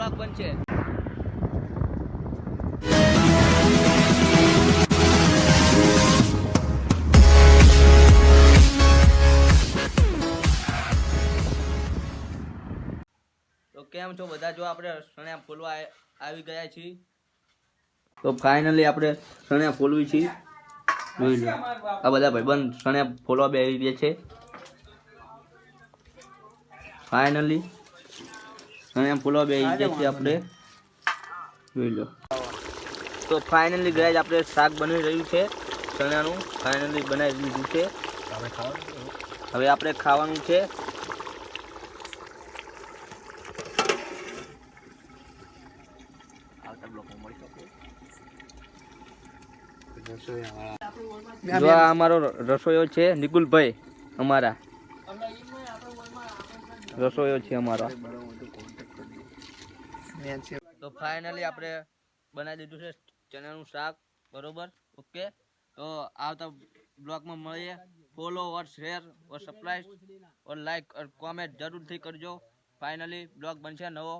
Blog બનશે। તો કેમ છો બધા? જો આપણે સણિયા ફોલવા આવી ગયા છીએ। તો ફાઇનલી આપણે સણિયા ફોલવી છીએ। જોઈ લો આ બધા ભાઈબંધ સણિયા ફોલવા બેસી ગયા છે। ફાઇનલી સણિયા ફોલવા બેસી ગયા છીએ આપણે। જોઈ લો। તો ફાઇનલી ગાઈસ આપણે શાક બની રહ્યું છે ચણાનું। ફાઇનલી બનાવી દીધું છે। હવે આપણે ખાવાનું છે। જો આ અમારો રસોઈયો છે નિકુલભાઈ, અમારા રસોઈયો છે અમારો। તો ફાઇનલી આપણે બનાવી દીધું છે ચણાનું શાક, બરોબર? ઓકે, તો આવતા બ્લોગમાં મળીએ। ફોલો ઓર શેર ઓર સબસ્ક્રાइब और लाइक और कमेंट जरूर થી કરજો। ફાઇનલી બ્લોગ બનશે નવો।